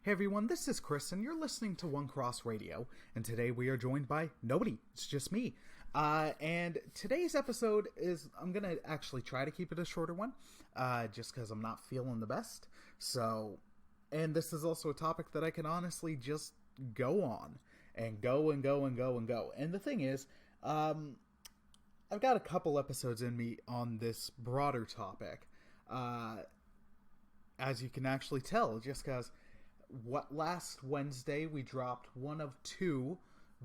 Hey everyone, this is Chris, and you're listening to One Cross Radio. And today we are joined by nobody. It's just me. And today's episode is, I'm going to actually try to keep it a shorter one, just because I'm not feeling the best. So, and this is also a topic that I can honestly just go on and go and go and go and go. And the thing is, I've got a couple episodes in me on this broader topic. As you can actually tell, just because last Wednesday we dropped one of two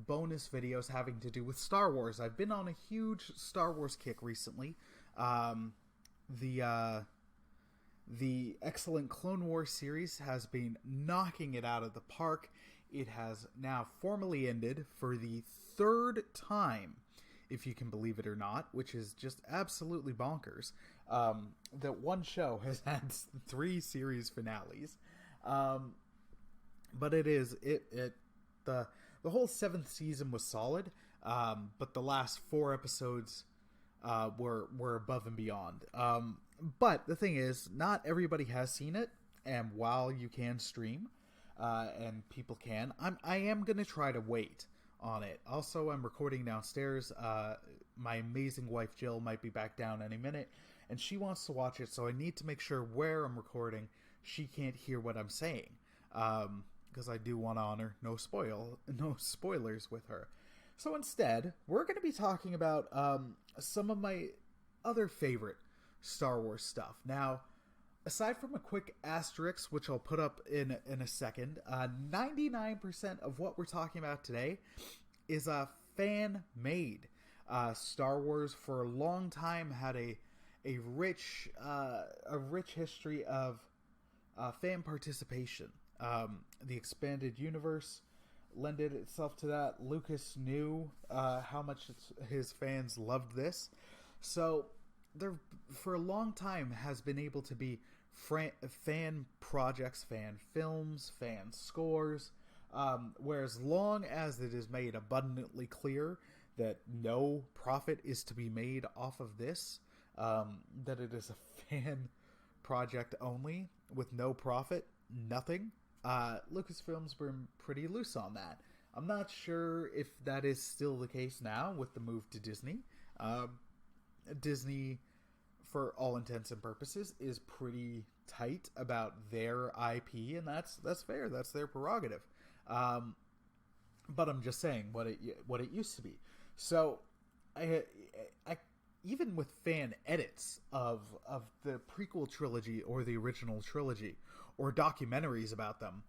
bonus videos having to do with Star Wars. I've been on a huge Star Wars kick recently. The excellent Clone Wars series has been knocking it out of the park. It has now formally ended for the third time, if you can believe it or not, which is just absolutely bonkers. That one show has had 3 series finales. But the whole 7th season was solid, but the last 4 episodes were above and beyond. But the thing is, not everybody has seen it, and while you can stream, and people can, I am going to try to wait on it. Also, I'm recording downstairs. My amazing wife Jill might be back down any minute, and she wants to watch it, so I need to make sure where I'm recording she can't hear what I'm saying. Because I do want to honor no spoilers with her. So instead, we're going to be talking about some of my other favorite Star Wars stuff. Now, aside from a quick asterisk, which I'll put up in a second, 99% of what we're talking about today is fan-made. Star Wars for a long time had a rich history of fan participation. The expanded universe lended itself to that. Lucas knew how much his fans loved this. So there, for a long time, has been able to be fan projects, fan films, fan scores, where as long as it is made abundantly clear that no profit is to be made off of this, that it is a fan project only, with no profit, nothing, Lucasfilm's been pretty loose on that. I'm not sure if that is still the case now with the move to Disney. Disney, for all intents and purposes, is pretty tight about their IP, and that's fair. That's their prerogative. But I'm just saying what it used to be. So, I even with fan edits of the prequel trilogy or the original trilogy or documentaries about them,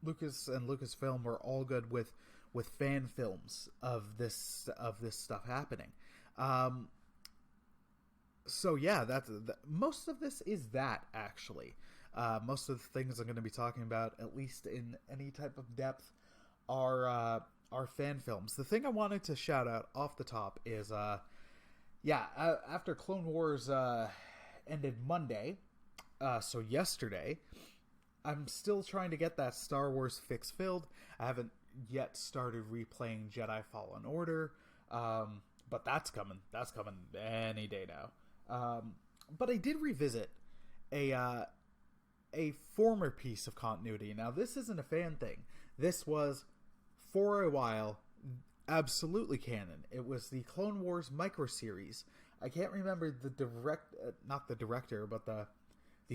Lucas and Lucasfilm were all good with fan films of this stuff happening. So yeah, most of this is that, actually. Most of the things I'm going to be talking about, at least in any type of depth, are fan films. The thing I wanted to shout out off the top is, after Clone Wars ended Monday, so yesterday, I'm still trying to get that Star Wars fix filled. I haven't yet started replaying Jedi Fallen Order, but that's coming. That's coming any day now. But I did revisit a former piece of continuity. Now, this isn't a fan thing. This was, for a while, absolutely canon. It was the Clone Wars micro-series. I can't remember not the director, but the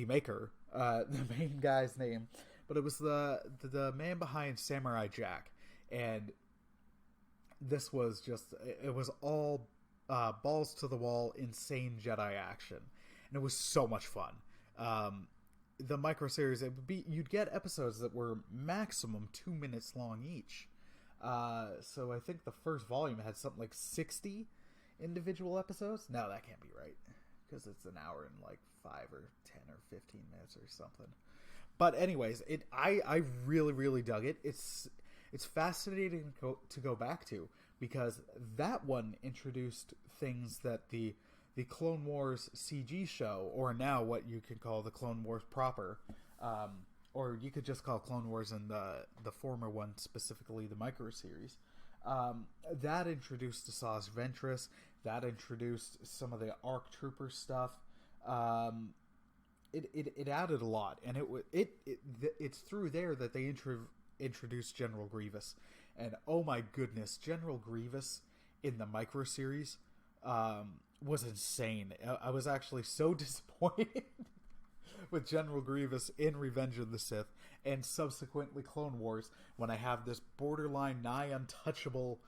maker, the main guy's name, but it was the man behind Samurai Jack, and this was just, it was all balls to the wall, insane Jedi action, and it was so much fun. The micro series, you'd get episodes that were maximum 2 minutes long each. So I think the first volume had something like 60 individual episodes. No, that can't be right, because it's an hour and like 5 or 10 or 15 minutes or something. But anyways, I really, really dug it. It's fascinating to go back to, because that one introduced things that the Clone Wars CG show, or now what you could call the Clone Wars proper, or you could just call Clone Wars and the former one, specifically the micro series, that introduced Asajj Ventress, that introduced some of the ARC Trooper stuff, it added a lot, and it's through there that they introduced General Grievous, and oh my goodness, General Grievous in the micro series was insane. I was actually so disappointed with General Grievous in Revenge of the Sith and subsequently Clone Wars when I have this borderline nigh untouchable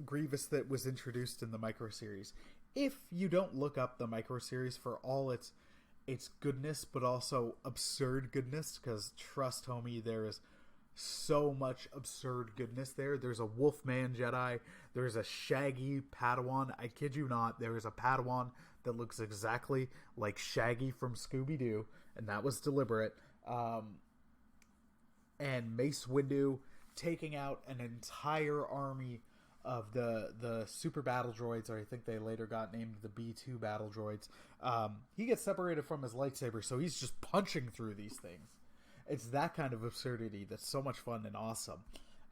Grievous that was introduced in the micro series. If you don't look up the micro series for all its goodness, but also absurd goodness, because trust homie, there is so much absurd goodness there. There's a Wolfman Jedi. There's a Shaggy Padawan. I kid you not. There is a Padawan that looks exactly like Shaggy from Scooby-Doo, and that was deliberate. And Mace Windu taking out an entire army of the super battle droids, or I think they later got named the B2 battle droids. He gets separated from his lightsaber, so he's just punching through these things. It's that kind of absurdity that's so much fun and awesome.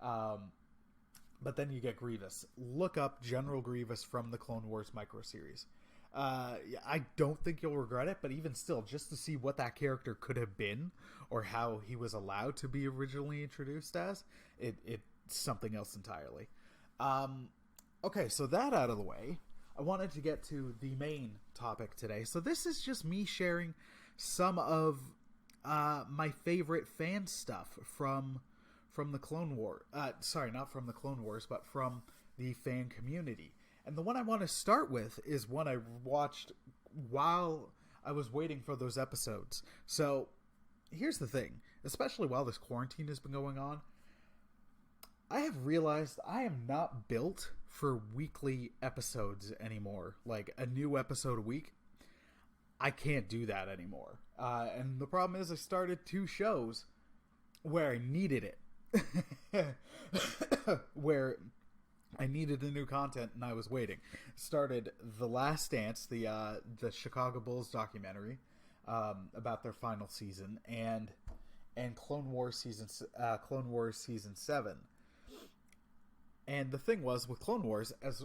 But then you get Grievous. Look up General Grievous from the Clone Wars micro series. I don't think you'll regret it, but even still, just to see what that character could have been, or how he was allowed to be originally introduced as, it's something else entirely. Okay, so that out of the way, I wanted to get to the main topic today. So this is just me sharing some of my favorite fan stuff from the Clone War. Sorry, not from the Clone Wars, but from the fan community. And the one I want to start with is one I watched while I was waiting for those episodes. So here's the thing, especially while this quarantine has been going on, I have realized I am not built for weekly episodes anymore. Like a new episode a week. I can't do that anymore. And the problem is I started 2 shows where I needed it. Where I needed the new content and I was waiting. Started The Last Dance, the Chicago Bulls documentary about their final season, and Clone Wars season 7. And the thing was with Clone Wars, as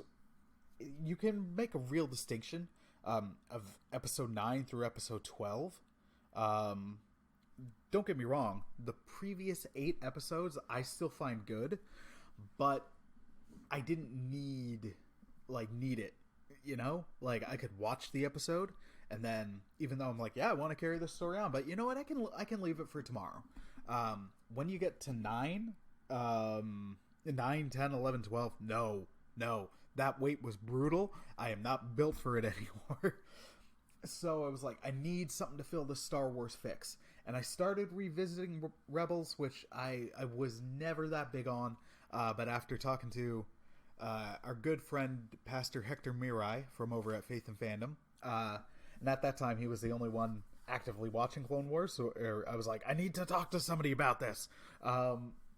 you can make a real distinction of episode 9 through episode 12. Don't get me wrong, the previous 8 episodes I still find good, but I didn't need it, you know? Like, I could watch the episode, and then, even though I'm like, yeah, I want to carry this story on, but you know what, I can leave it for tomorrow. When you get to 9, 9, 10, 11, 12, no, that wait was brutal. I am not built for it anymore. So I was like, I need something to fill the Star Wars fix. And I started revisiting Rebels, which I was never that big on. But after talking to our good friend, Pastor Hector Mirai from over at Faith and Fandom, and at that time he was the only one actively watching Clone Wars, so I was like, I need to talk to somebody about this.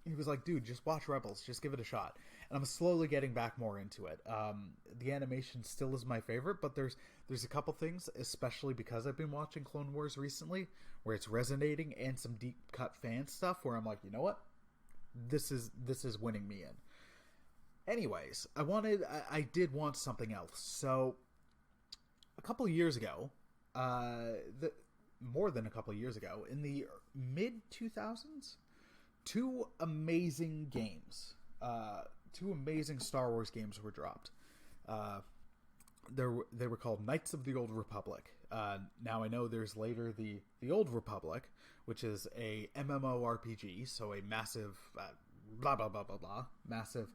He was like, dude, just watch Rebels, just give it a shot. And I'm slowly getting back more into it. The animation still is my favorite, but there's a couple things, especially because I've been watching Clone Wars recently, where it's resonating, and some deep cut fan stuff where I'm like, you know what? This is winning me in. Anyways, I did want something else. So a couple of years ago, more than a couple of years ago, in the mid 2000s, 2 amazing games, 2 amazing Star Wars games were dropped. They were called Knights of the Old Republic. Now I know there's later the Old Republic, which is a MMORPG, so a massive blah blah blah blah blah, massive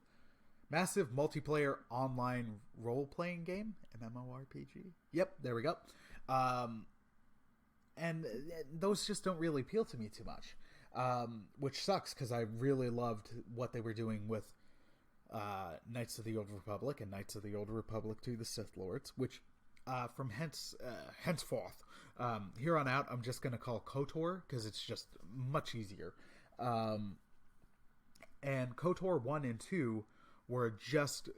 multiplayer online role-playing game. MMORPG. Yep, there we go. And those just don't really appeal to me too much. Which sucks, because I really loved what they were doing with Knights of the Old Republic and Knights of the Old Republic 2: The Sith Lords, which from henceforth, here on out, I'm just going to call KOTOR, because it's just much easier. And KOTOR 1 and 2 were just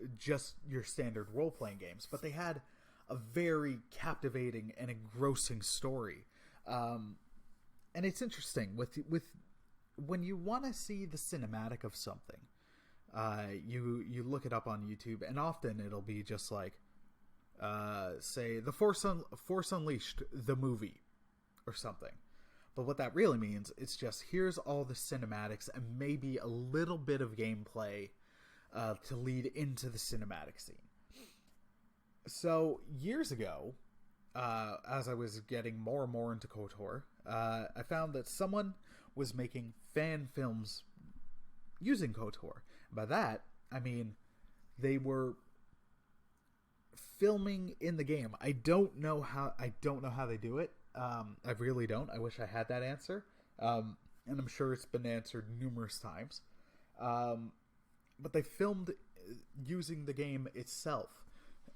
your standard role-playing games, but they had a very captivating and engrossing story. And it's interesting with when you want to see the cinematic of something, you look it up on YouTube, and often it'll be just like, say, The Force Unleashed, the movie, or something. But what that really means, it's just here's all the cinematics and maybe a little bit of gameplay to lead into the cinematic scene. So years ago, as I was getting more and more into KOTOR, I found that someone was making fan films using KOTOR. By that, I mean they were filming in the game. I don't know how they do it. I really don't. I wish I had that answer. And I'm sure it's been answered numerous times. But they filmed using the game itself.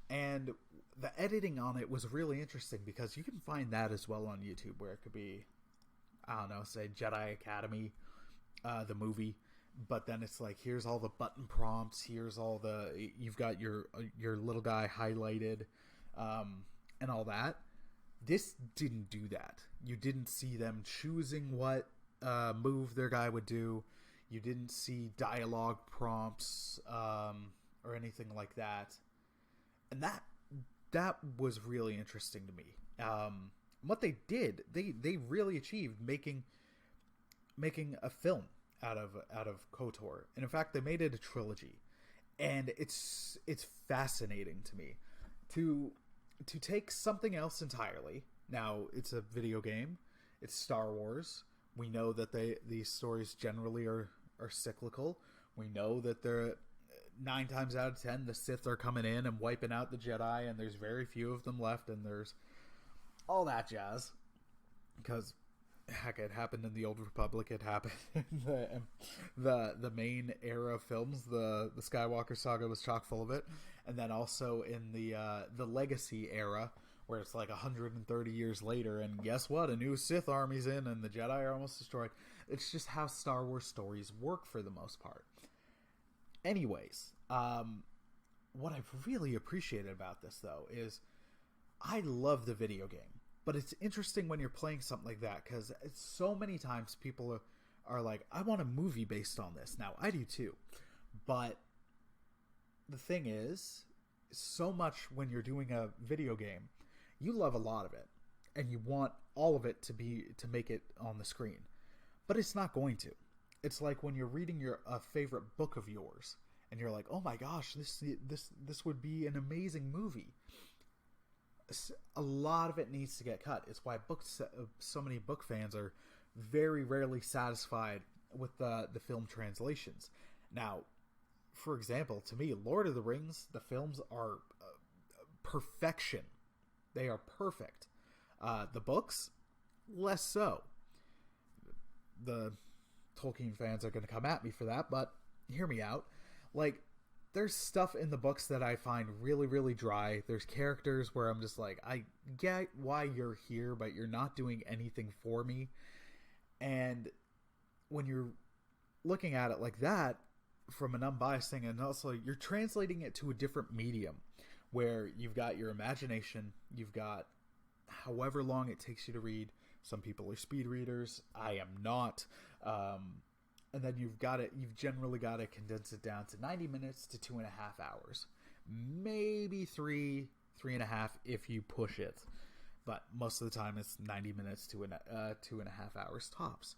And the editing on it was really interesting because you can find that as well on YouTube, where it could be, I don't know, say Jedi Academy, the movie. But then it's like, here's all the button prompts. Here's all you've got your little guy highlighted, and all that. This didn't do that. You didn't see them choosing what move their guy would do. You didn't see dialogue prompts or anything like that. And that was really interesting to me. What they did, they really achieved making a film out of KOTOR. And in fact, they made it a trilogy. And it's fascinating to me to take something else entirely. Now, it's a video game. It's Star Wars. We know that these stories generally are cyclical. We know that they're 9 times out of 10, the Sith are coming in and wiping out the Jedi, and there's very few of them left, and there's all that jazz. Because, heck, it happened in the Old Republic. It happened in the main era of films. The Skywalker saga was chock full of it. And then also in the Legacy era, where it's like 130 years later, and guess what? A new Sith army's in, and the Jedi are almost destroyed. It's just how Star Wars stories work for the most part. Anyways, what I've really appreciated about this, though, is I love the video game. But it's interesting when you're playing something like that, because so many times people are like, I want a movie based on this. Now, I do too. But the thing is, so much when you're doing a video game, you love a lot of it. And you want all of it to make it on the screen. But it's not going to. It's like when you're reading a favorite book of yours, and you're like, oh my gosh, this would be an amazing movie. A lot of it needs to get cut. It's why so many book fans are very rarely satisfied with the film translations. Now, for example, to me, Lord of the Rings, the films are perfection. They are perfect. The books, less so. The Tolkien fans are going to come at me for that, but hear me out. Like, there's stuff in the books that I find really, really dry. There's characters where I'm just like, I get why you're here, but you're not doing anything for me. And when you're looking at it like that, from an unbiased thing, and also you're translating it to a different medium, where you've got your imagination, you've got however long it takes you to read. Some people are speed readers. I am not. And then you've generally got to condense it down to 90 minutes to 2.5 hours. Maybe 3.5 if you push it. But most of the time it's 90 minutes to 2.5 hours tops.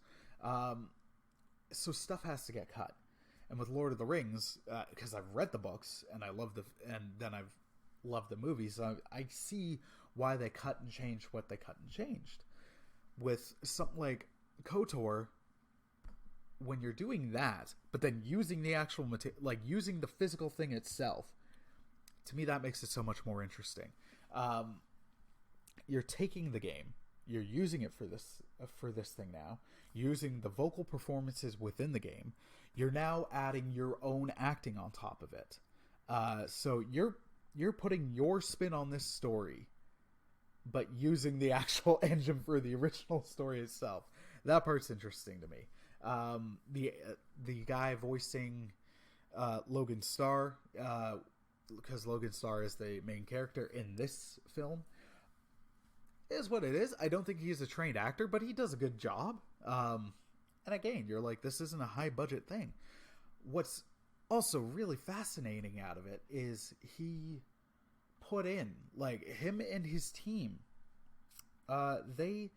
So stuff has to get cut. And with Lord of the Rings, because I've read the books and then I've loved the movies, I see why they cut and changed what they cut and changed. With something like KOTOR, when you're doing that, but then using the actual using the physical thing itself, to me that makes it so much more interesting. You're taking the game, you're using it for this thing now, using the vocal performances within the game. You're now adding your own acting on top of it. So you're putting your spin on this story, but using the actual engine for the original story itself. That part's interesting to me. The guy voicing Logan Starr, because Logan Starr is the main character in this film, is what it is. I don't think he's a trained actor, but he does a good job. And again, you're like, this isn't a high budget thing. What's also really fascinating out of it is he put in, like, him and his team, they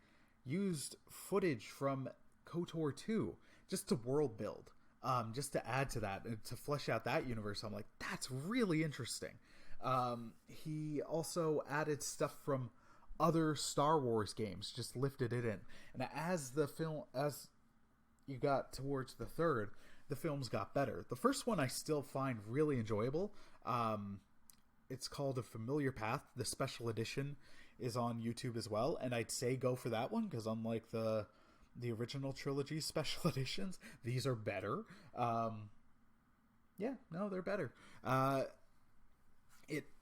used footage from KOTOR 2 just to world build, just to add to that and to flesh out that universe. I'm like, that's really interesting. He also added stuff from other Star Wars games, just lifted it in. And as you got towards the third, the films got better. The first one I still find really enjoyable. It's called A Familiar Path. The special edition is on YouTube as well, and I'd say go for that one, because unlike the original trilogy special editions, these are better. They're better.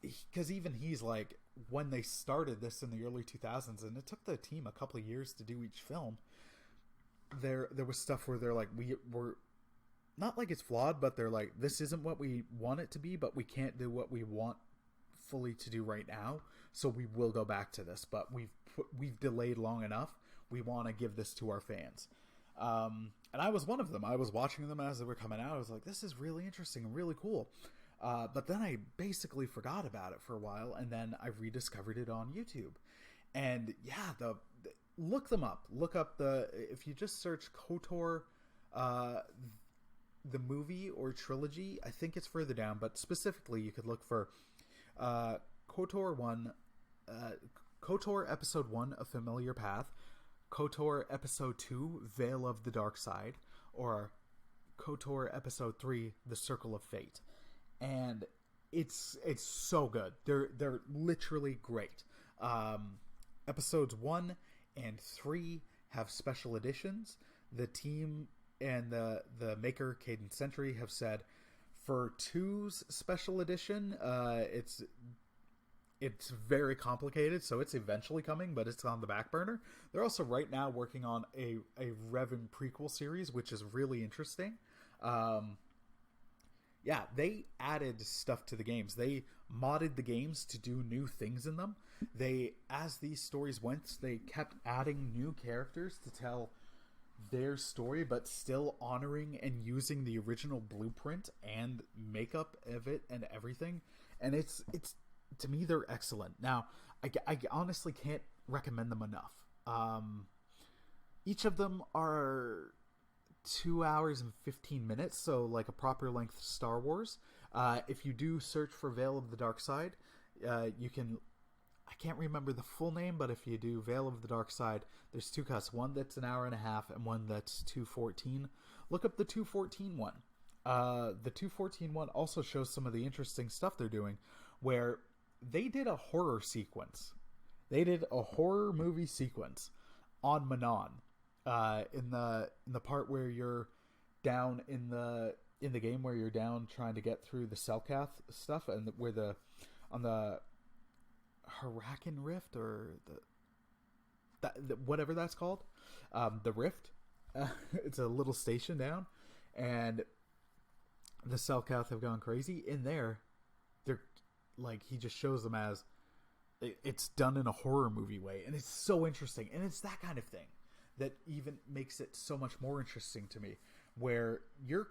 Because even he's like, when they started this in the early 2000s, and it took the team a couple of years to do each film, there was stuff where they're like, we're not like it's flawed, but they're like, this isn't what we want it to be, but we can't do what we want fully to do right now, so we will go back to this, but we've delayed long enough. We want to give this to our fans. And I was one of them. I was watching them as they were coming out. I was like, this is really interesting and really cool. But then I basically forgot about it for a while, and then I rediscovered it on YouTube. And yeah, look them up. Look up if you just search KOTOR, the movie or trilogy, I think it's further down, but specifically you could look for KOTOR 1, KOTOR Episode 1, A Familiar Path, KOTOR Episode 2, Veil of the Dark Side, or KOTOR Episode 3, The Circle of Fate. And it's so good. They're literally great. Episodes 1 and 3 have special editions. The team and the maker, Cadence Century, have said for 2's special edition, it's very complicated, so it's eventually coming, but it's on the back burner. They're also right now working on a Revan prequel series, which is really interesting. They added stuff to the games. They modded the games to do new things in them. As these stories went, they kept adding new characters to tell their story, but still honoring and using the original blueprint and makeup of it and everything. And it's to me, they're excellent. Now, I honestly can't recommend them enough. Each of them are 2 hours and 15 minutes, so like a proper length Star Wars. If you do search for Veil of the Dark Side, you can... I can't remember the full name, but if you do Veil of the Dark Side, there's 2 cuts. One that's an hour and a half, and one that's 2:14. Look up the 2:14 one. The 2:14 one also shows some of the interesting stuff they're doing, where they did a horror sequence. They did a horror movie sequence on Manon. In the part where you're down in the game, where you're down trying to get through the Selkath stuff, and where on the Harakan Rift, or whatever that's called, the Rift. It's a little station down, and the Selkath have gone crazy. In there, they're like, he just shows them as it's done in a horror movie way, and it's so interesting. And it's that kind of thing that even makes it so much more interesting to me, where you're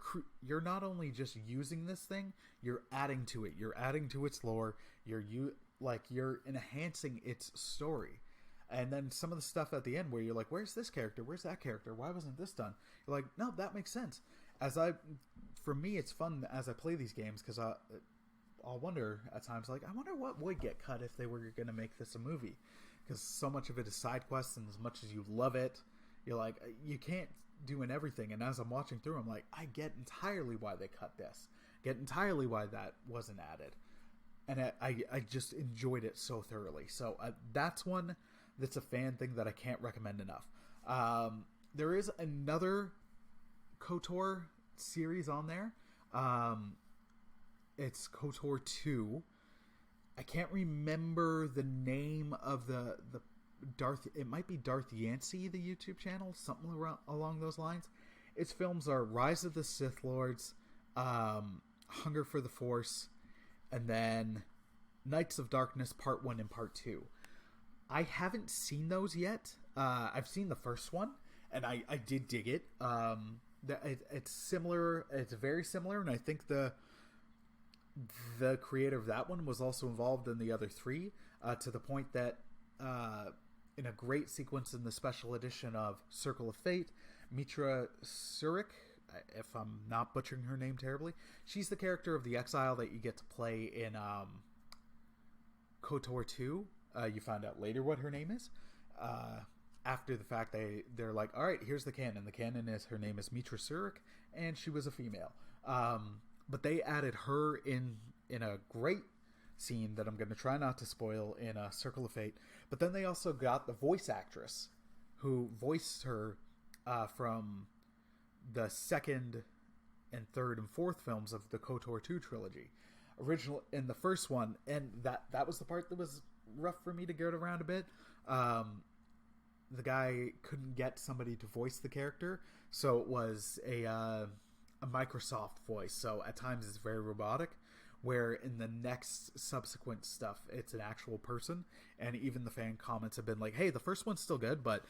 not only just using this thing, you're adding to it. You're adding to its lore. You're enhancing its story. And then some of the stuff at the end where you're like, where's this character? Where's that character? Why wasn't this done? You're like, no, that makes sense. For me, it's fun as I play these games, because I'll wonder at times, like, I wonder what would get cut if they were going to make this a movie. Because so much of it is side quests, and as much as you love it, you're like, you can't do in everything. And as I'm watching through, I'm like, I get entirely why they cut this. Get entirely why that wasn't added. And I just enjoyed it so thoroughly. So that's one that's a fan thing that I can't recommend enough. There is another KOTOR series on there. It's KOTOR 2. I can't remember the name of the Darth. It might be Darth Yancey, the YouTube channel, something along those lines. Its films are Rise of the Sith Lords, Hunger for the Force, and then Knights of Darkness Part 1 and Part 2. I haven't seen those yet. I've seen the first one, and I did dig it. It's similar. It's very similar, and I think the creator of that one was also involved in the other three, to the point that in a great sequence in the special edition of Circle of Fate, Mitra Surik, if I'm not butchering her name terribly, she's the character of the Exile that you get to play in KOTOR 2. You find out later what her name is. After the fact, they're like, all right, here's the canon. The canon is her name is Mitra Surik, and she was a female. But they added her in a great scene that I'm going to try not to spoil in Circle of Fate. But then they also got the voice actress who voiced her from the second and third and fourth films of the KOTOR 2 trilogy. Original in the first one, and that was the part that was rough for me to get around a bit. The guy couldn't get somebody to voice the character, so it was a Microsoft voice. So at times it's very robotic, where in the next subsequent stuff it's an actual person. And even the fan comments have been like, hey, the first one's still good, but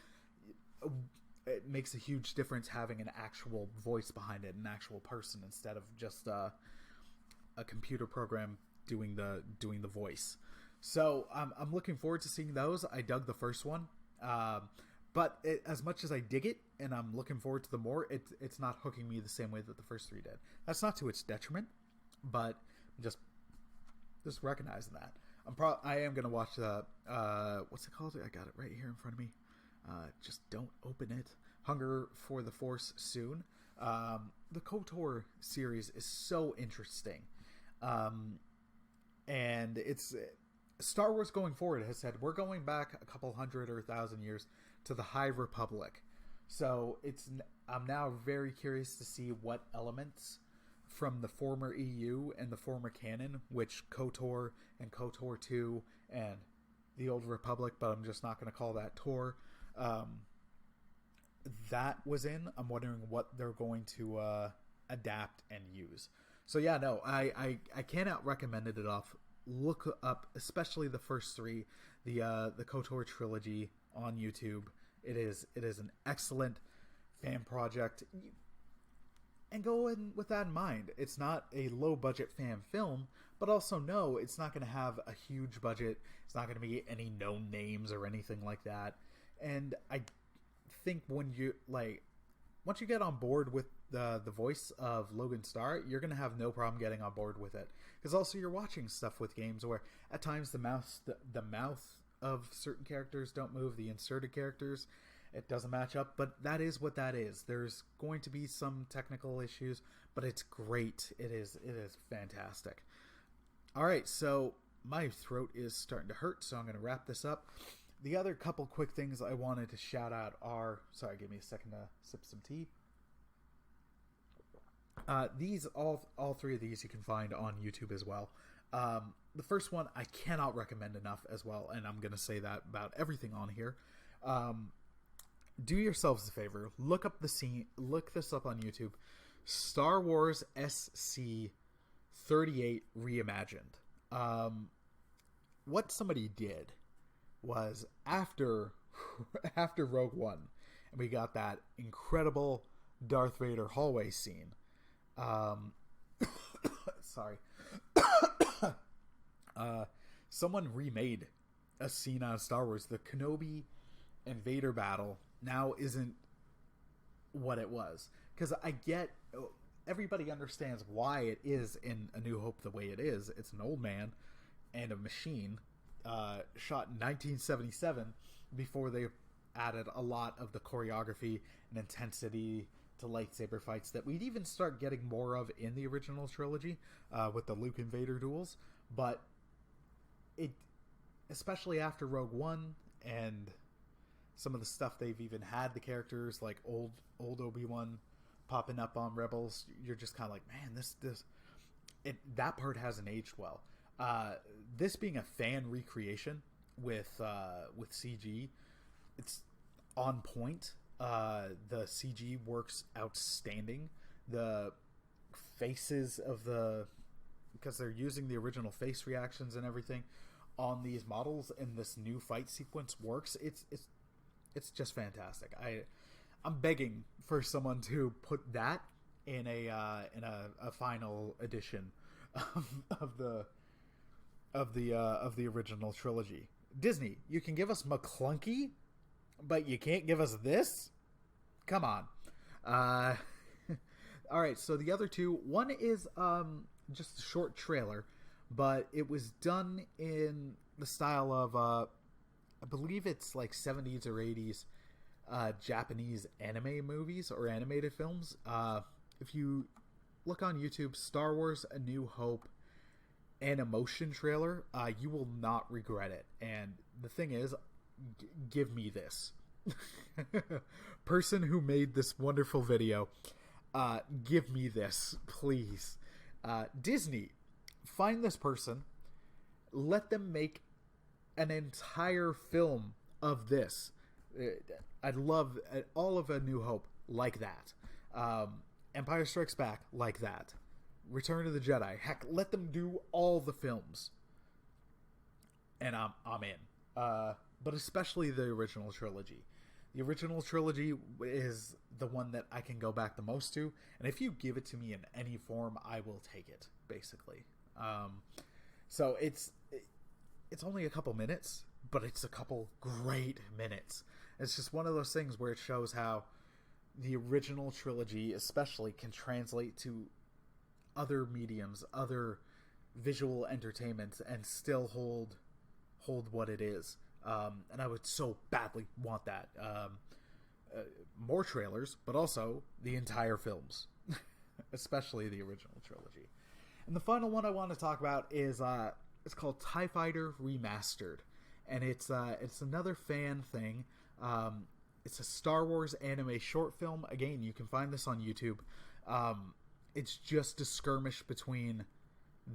it makes a huge difference having an actual voice behind it, an actual person, instead of just a computer program doing the voice. So I'm looking forward to seeing those. I dug the first one, but as much as I dig it and I'm looking forward to the more, it's not hooking me the same way that the first three did. That's not to its detriment, but just recognizing that I am gonna watch the what's it called? I got it right here in front of me. Just don't open it. Hunger for the Force soon. The KOTOR series is so interesting, and it's Star Wars going forward has said we're going back a couple hundred or 1,000 years to the High Republic. So I'm now very curious to see what elements from the former EU and the former canon, which KOTOR and KOTOR 2 and the Old Republic, but I'm just not going to call that Tor, that was in. I'm wondering what they're going to adapt and use. So yeah, no, I cannot recommend it enough. Look up, especially the first three, the KOTOR trilogy on YouTube. It is an excellent fan project, and go in with that in mind. It's not a low budget fan film, but also no, it's not going to have a huge budget. It's not going to be any known names or anything like that. And I think once you get on board with the voice of Logan Starr, you're going to have no problem getting on board with it. Because also you're watching stuff with games where at times the mouth of certain characters don't move, the inserted characters, it doesn't match up, but that is what that is. There's going to be some technical issues, but it's great. It is fantastic. All right, so my throat is starting to hurt, so I'm going to wrap this up. The other couple quick things I wanted to shout out are... Sorry, give me a second to sip some tea. All three of these you can find on YouTube as well. The first one I cannot recommend enough as well, and I'm going to say that about everything on here. Do yourselves a favor. Look this up on YouTube. Star Wars SC-38 Reimagined. What somebody did was after Rogue One, and we got that incredible Darth Vader hallway scene. Sorry. Someone remade a scene out of Star Wars. The Kenobi and Vader battle now isn't what it was. Because I get... Everybody understands why it is in A New Hope the way it is. It's an old man and a machine shot in 1977 before they added a lot of the choreography and intensity to lightsaber fights that we'd even start getting more of in the original trilogy with the Luke and Vader duels. But it, especially after Rogue One and some of the stuff they've even had, the characters like old Obi-Wan popping up on Rebels, you're just kind of like, man, that part hasn't aged well. This being a fan recreation with CG, it's on point. The CG works outstanding. The faces because they're using the original face reactions and everything on these models, and this new fight sequence works. It's just fantastic. I'm begging for someone to put that in a final edition of the original trilogy. Disney, you can give us McClunky, but you can't give us this? Come on. All right, so the other two, one is just a short trailer, but it was done in the style of, I believe it's like 70s or 80s Japanese anime movies or animated films. If you look on YouTube, Star Wars A New Hope Animation trailer, you will not regret it. And the thing is, give me this. Person who made this wonderful video, give me this, please. Disney, find this person, let them make an entire film of this. I'd love all of A New Hope like that. Empire Strikes Back like that. Return of the Jedi. Heck, let them do all the films. And I'm in. But especially the original trilogy. The original trilogy is the one that I can go back the most to. And if you give it to me in any form, I will take it, basically. So it's only a couple minutes, but it's a couple great minutes. It's just one of those things where it shows how the original trilogy especially can translate to other mediums, other visual entertainments, and still hold what it is. And I would so badly want that. More trailers, but also the entire films, especially the original trilogy. And the final one I want to talk about is it's called TIE Fighter Remastered, and it's another fan thing. It's a Star Wars anime short film. Again, you can find this on YouTube. It's just a skirmish between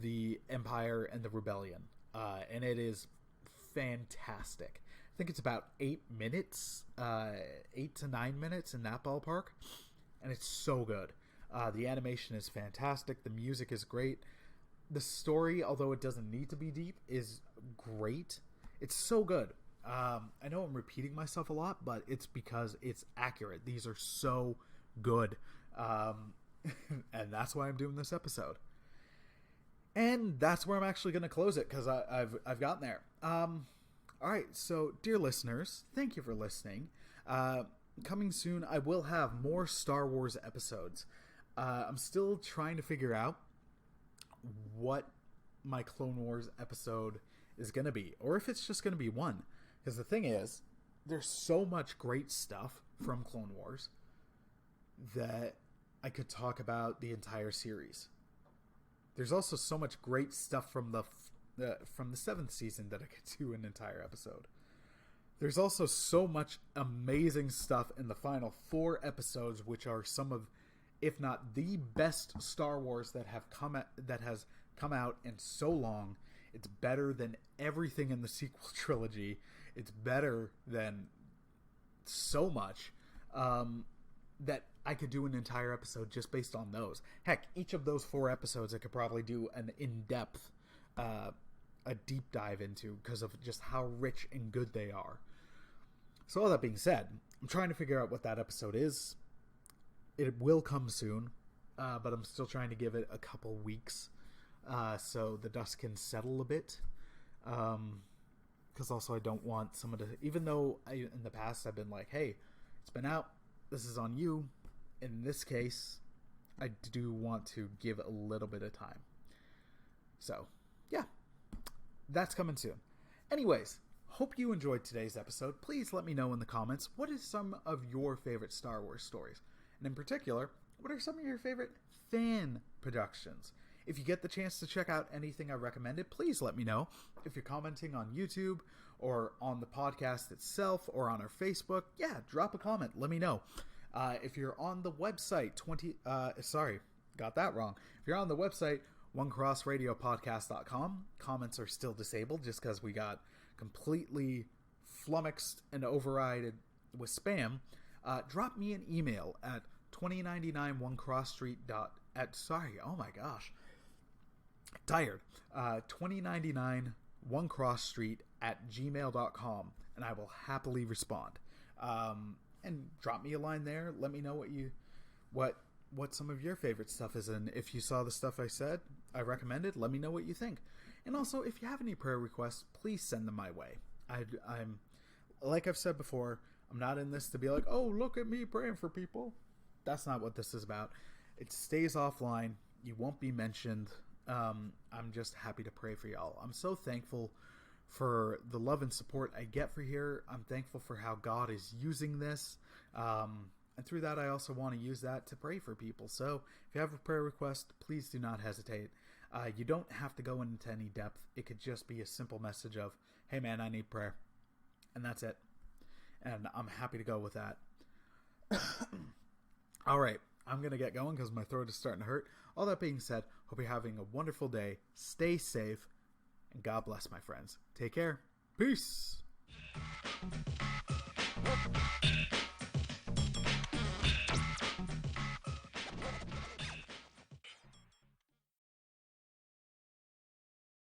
the Empire and the Rebellion, and it is fantastic. I think it's about 8 minutes, 8 to 9 minutes in that ballpark, and it's so good. The animation is fantastic. The music is great. The story, although it doesn't need to be deep, is great. It's so good. I know I'm repeating myself a lot, but it's because it's accurate. These are so good. And that's why I'm doing this episode. And that's where I'm actually going to close it, because I've gotten there. All right, so dear listeners, thank you for listening. Coming soon, I will have more Star Wars episodes. I'm still trying to figure out what my Clone Wars episode is going to be, or if it's just going to be one. Because the thing is, there's so much great stuff from Clone Wars that I could talk about the entire series. There's also so much great stuff from the 7th season that I could do an entire episode. There's also so much amazing stuff in the final 4 episodes, which are some of, if not the best Star Wars that has come out in so long. It's better than everything in the sequel trilogy. It's better than so much that I could do an entire episode just based on those. Heck, each of those 4 episodes I could probably do an in-depth, a deep dive into, because of just how rich and good they are. So all that being said, I'm trying to figure out what that episode is. It will come soon, but I'm still trying to give it a couple weeks so the dust can settle a bit. Because also I don't want someone to, even though in the past I've been like, hey, it's been out, this is on you. In this case, I do want to give a little bit of time. So, yeah, that's coming soon. Anyways, hope you enjoyed today's episode. Please let me know in the comments, what is some of your favorite Star Wars stories? And in particular, what are some of your favorite fan productions? If you get the chance to check out anything I recommended, please let me know. If you're commenting on YouTube or on the podcast itself or on our Facebook, yeah, drop a comment. Let me know. If you're on the website, got that wrong. If you're on the website, onecrossradiopodcast.com, comments are still disabled just because we got completely flummoxed and overridden with spam. Drop me an email at 2099 onecrossstreet oh my gosh. Tired. 2099 onecrossstreet at gmail.com, and I will happily respond. And drop me a line there. Let me know what some of your favorite stuff is, and if you saw the stuff I recommended, let me know what you think. And also, if you have any prayer requests, please send them my way. I'm like I've said before, I'm not in this to be like, oh, look at me praying for people. That's not what this is about. It stays offline. You won't be mentioned. I'm just happy to pray for y'all. I'm so thankful for the love and support I get for here. I'm thankful for how God is using this. And through that, I also want to use that to pray for people. So if you have a prayer request, please do not hesitate. You don't have to go into any depth. It could just be a simple message of, hey man, I need prayer. And that's it. And I'm happy to go with that. All right. I'm going to get going because my throat is starting to hurt. All that being said, hope you're having a wonderful day. Stay safe. And God bless, my friends. Take care. Peace.